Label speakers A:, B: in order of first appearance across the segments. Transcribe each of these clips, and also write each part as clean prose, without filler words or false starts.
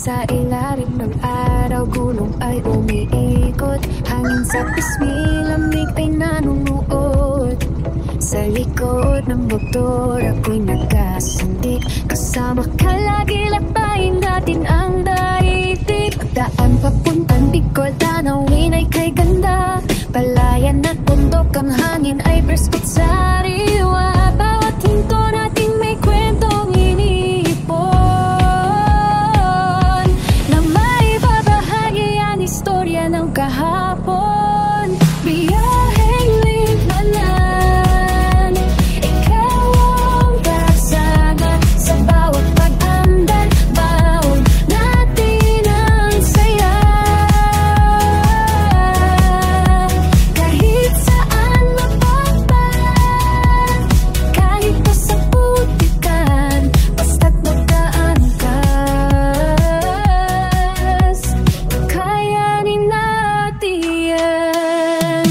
A: Sa ilalim ng araw, gulong ay umiikot. Hangin sa pisngi, lamig ay nanunuot. Sa likod ng motor, ako'y nakasandik. Kasama ka lagi, lakbayin natin ang daigdig. Daan papuntang Bicol, tanawin ay kay ganda. Palayan at bundok, ang hangin ay preskot sariwa. Bawat hinto natin may kwentong iniipon, na may babahagi ang istorya ng kahapon. Biyaheng limanan, ikaw ang kasama sa bawat pag-andan. Baon natin ang saya, kahit saan mapapat, kahit pa sa putikan, basta't magkaangkas, kayanin natin yan.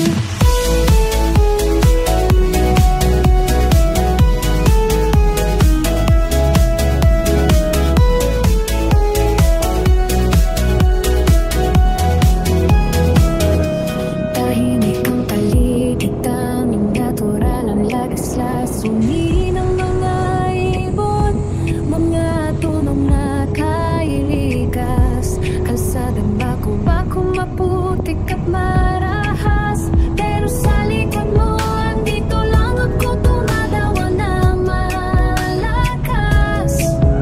A: Tahimik ang paligid, tanging natural ang lagaslas. Sungin ang mga ibon, mga tunong nakailigas. Kalsadang bako-bako, maputik at marahas. Pero sa likod mo, andito lang ako, tumatawa ng malakas.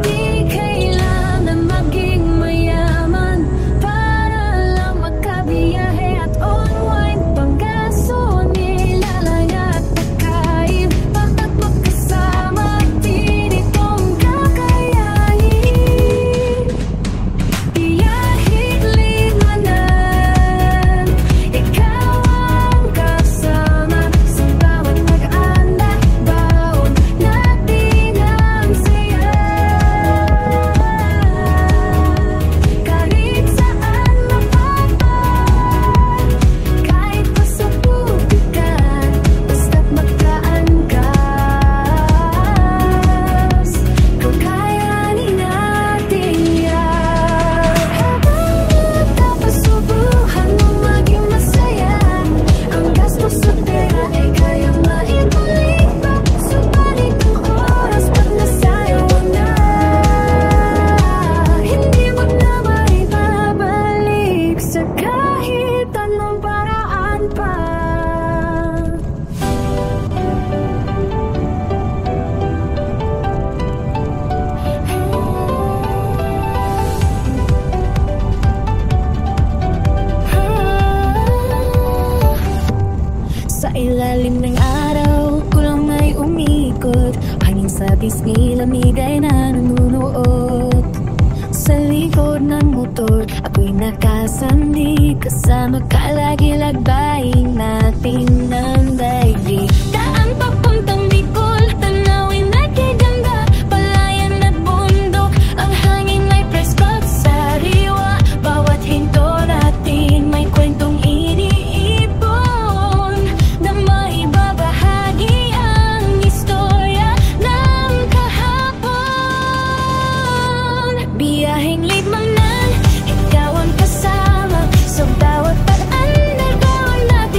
A: Di kailangan maging mayaman para lang makabiyahe at unwind. Panggaso, nilalaya at pagkain, baka't magkasama, din itong kakayanin. Biyaheng limanan, ikaw ang kasama sa bawat pag-anda. Baon natin ang saya, kahit saan mapapat, kahit pa sa putikan, basta't magkaangkas, kakayanin natin yan. Habang napapasubuhan mo maging masaya, ang gastos sa pera ay kayang maibulit pa. Subalit ang oras pag nasayang na, hindi mo na maibabalik sa kahit anong paraan pa. Sa ilalim ng araw, kulang ay umikot. Hangin sa pisngi, lamig ay nanunuot. Sa likod ng motor, ako'y nakasandig. Kasama ka lagi, lagbayin natin ang daigdig. Daan papuntang Bicol, tanawin ay kay ganda. Palayan at bundok, ang hangin ay preskot sariwa. Bawat hinto natin may kwentong iniipon, na maibabahagi ang istorya ng kahapon. Biyaheng limanan, ikaw ang kasama sa bawat pag-andar. Baon natin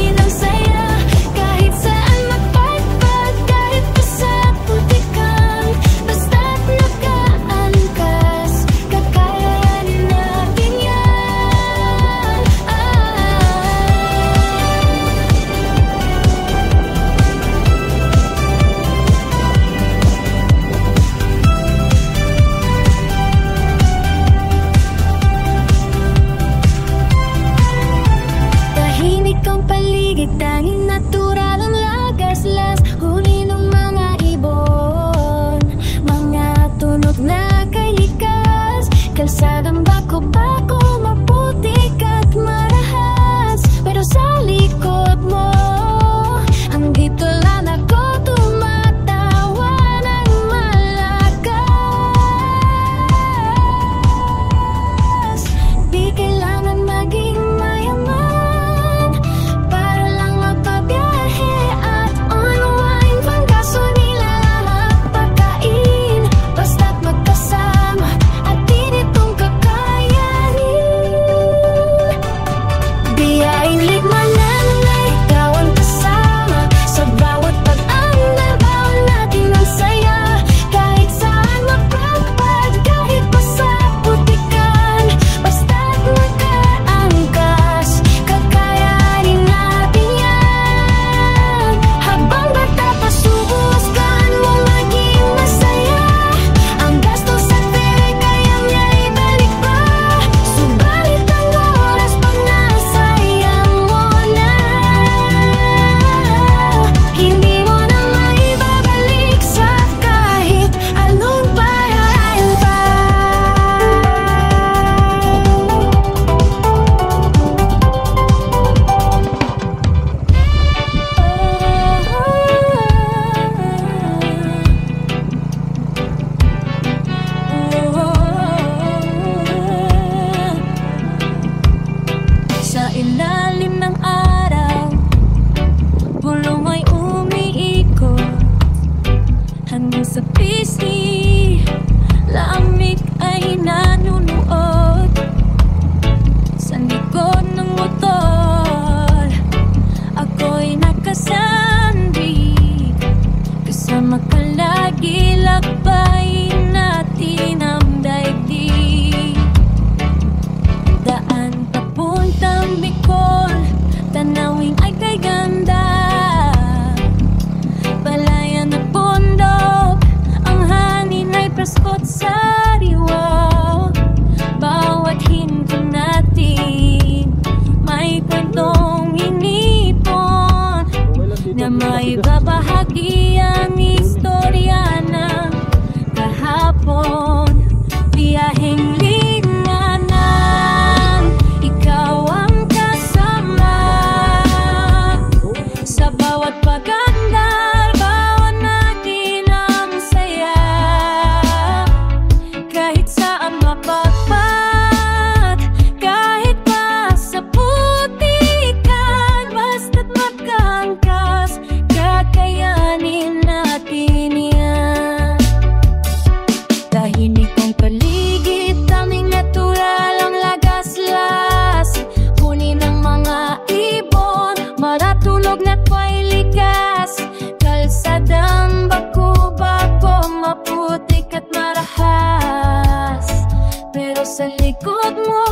A: sa likod mo.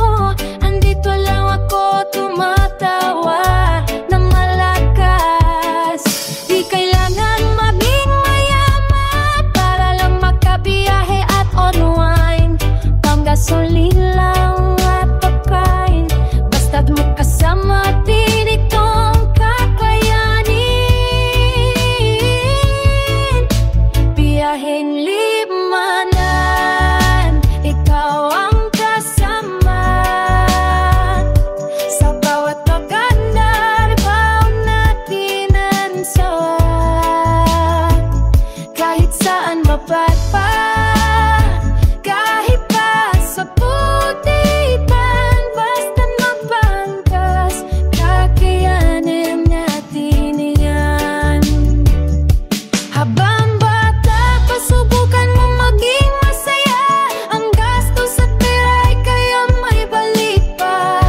A: Andito lang ako tumatawa na malakas. Di kailangan maging mayaman para lang makabiyahe at unwind. Panggasolin lang at pagkain, basta't magkasama din itong kakayanin. Biyaheng limanan, ikaw ang kasama. Sa bawat pagandar, baon natin ang sawa. Kahit saan mapadpa, kahit pa sa putitan, basta mapangkas, kakayanin natin yan. Habang bata, pasubukan mo maging masaya. Ang gastos at pira'y kaya may balik pa.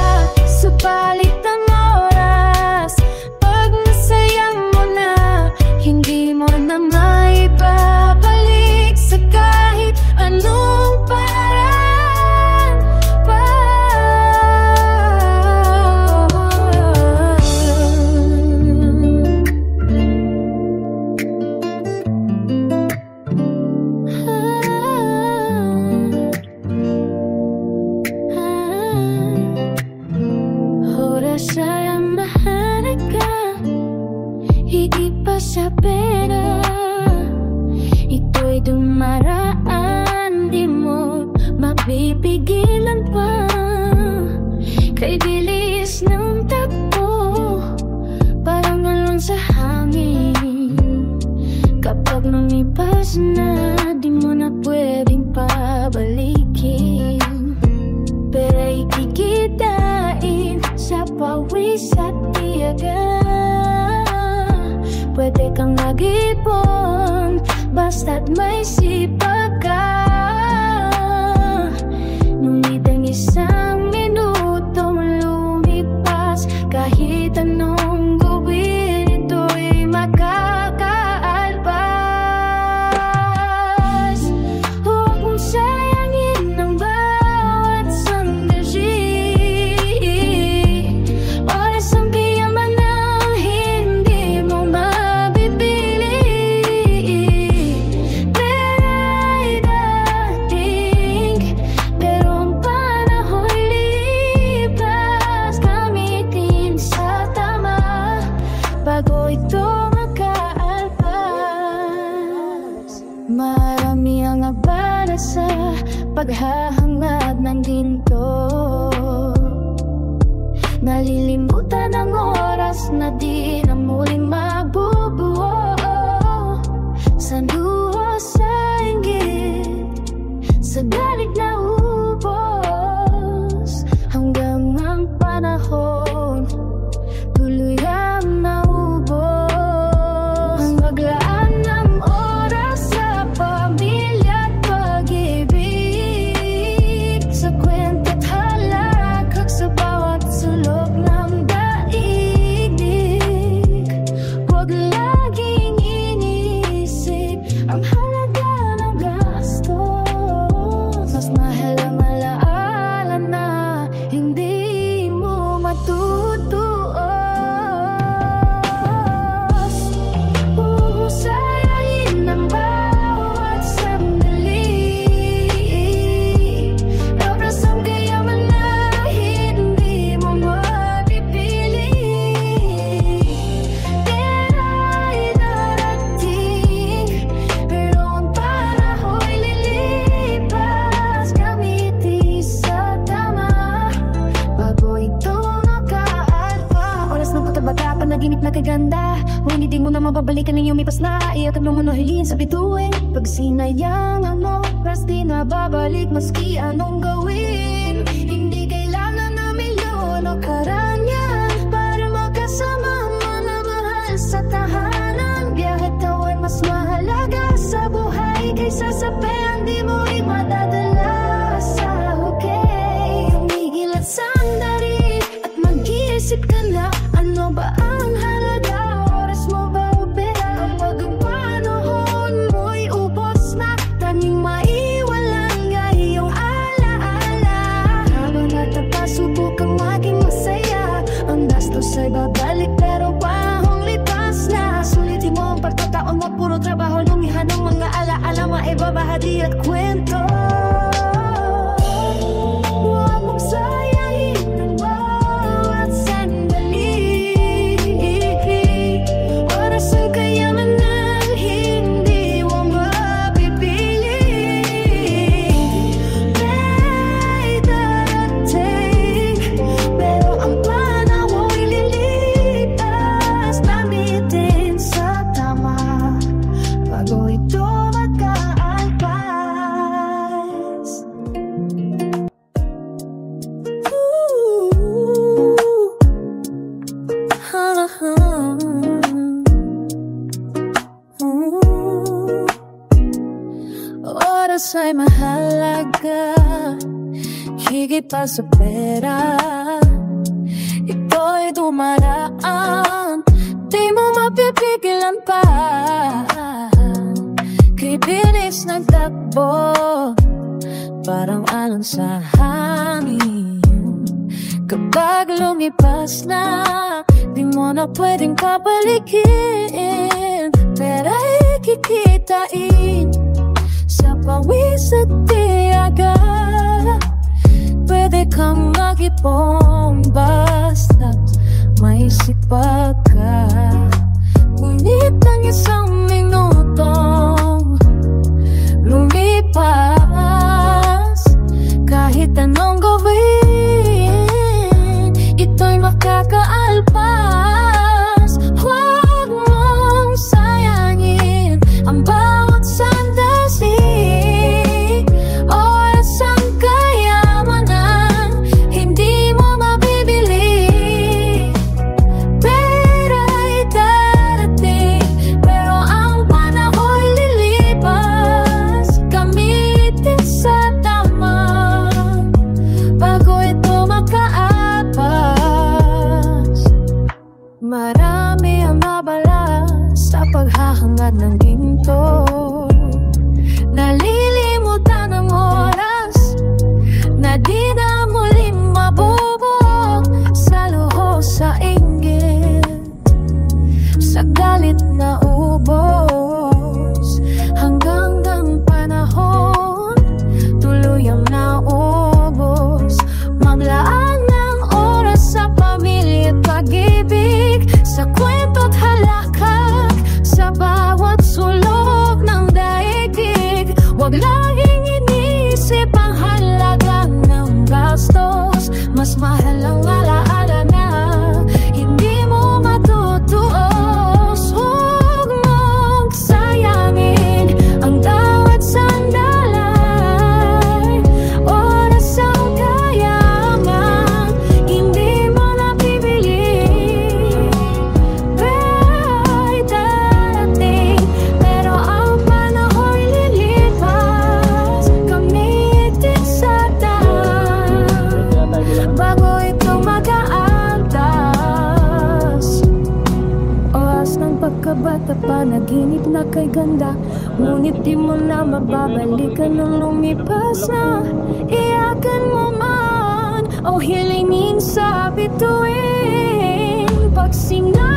A: Subalit ang oras, pag nasayang mo na, hindi mo na maibabalik sa kahit anong paraan pa. Oras ay ang mahalaga, higit pa sa pera. Ito'y dumaraan, di mo mapipigilan pa. Kay bilis ng takbo, parang alon sa hangin. Kapag lumipas na, di mo na pwedeng pabalikin. Pero ikikitain sa pawis at tiyaga. Pwede kang mag-ipon, basta't may sipag ka. Ngunit ang isang minuto lumipas, kahit anong gawin, ito'y makakaalpas. Huwag mong sayangin ang bawat sandali. Oras ang kayamanan, hindi mo mabibili. Pera'y dating, pero ang panahon'y lipas. Gamitin sa tama bago ito makaalpas. Marami ang abala sa paghahangad ng ginto. Nalilimutan ang oras na di na muling mabubuo. Sa luho, sa inggit, sa galit na ubos, hanggang ang panahon tuluyang naubos. Ang maglaan ng oras sa pamilya at pag-ibig, sa kwenta't halakak sa bawat sulok ng daigdig. Huwag laging inisip ang halaga ng gastos. Mas mahal ang alaala na hindi mo matutuos. Huhusayain ang bawat sandali. Oras ang kayamanan, hindi mo mapipili. Pera'y darating, pero ang panahon'y lilipas. Gamitin sa tama bago ito makaalpa. Oras ng pagkabata, panaginip na kaganda. Ngunit di mo na mababalikan ang iyong mipas na. Iyakan mo muna hilin sa bituin. Pag sinayang ang oras, di na babalik maski anong gawin. Hindi kailangan na milyon o karanyan para makasama mga mahal sa tahanan. Biyahe daw ay mas mahalaga sa buhay kaysa sa pera di mo imadadala sa okay. Tumigil at sandali at mag-iisip ka na, ano ba ang halaga? Oras mo ba o pera? Kapag ang panahon mo'y ubos na, tanging maiwalang ay iyong alaala. trabaho, lumihan ng mga alaala, maibabahagi at kwento. Huwag mong sayangin ang bawat sandali. Oras ang kayamanan, hindi mo mapipili. May darating, pero ang panahon ililipas. Gamitin sa tama bago ito magkaalpas. Oras ay mahalaga, higit pa sa pera. Ito'y dumaraan, di mo mapipigilan pa. Kay bilis ng takbo, parang alon sa hangin. Kapag lumipas na, di mo na pwedeng papalikin. Pera'y kikitain sa pawis at tiyaga. Pwede kang mag-ipon basta may sipag ka. Ngunit ang isang minutong lumipas, kahit anong gawin, ito'y makakaalpas. Huwag mong sayangin ang bawat sandali. Oras ang kayamanan, hindi mo mabibili. Pera'y darating, pero ang panahon'y lilipas. Gamitin sa tama bago ito makaapas. Marami ang mabala sa paghahangad ng ginto. Nalilimutan ang oras na di na muling mabubuo. Sa luho, sa inggit, sa galit na ubos, hanggang ang panahon tuluyang naubos. Maglaan ng oras sa pamilya at pag-ibig, sa kwento't halakak, sa bawat sulok ng daigdig. Huwag laging inisip ang halaga ng gastos. Mas mahal ang alaala na hindi mo matutuos. Huwag mong sayangin ang bawat sandali. Oras ang kayaman, hindi mo napipili. Pera'y darating, pero ang panahon'y lilipas. Gamitin sa tama bago ito magkaalpas. Oras ng pagkabata, panaginip na kay ganda, ngunit di mo na mababalikan nung lumipas na. Iyakan mo man o hilingin sa bituin, pag singa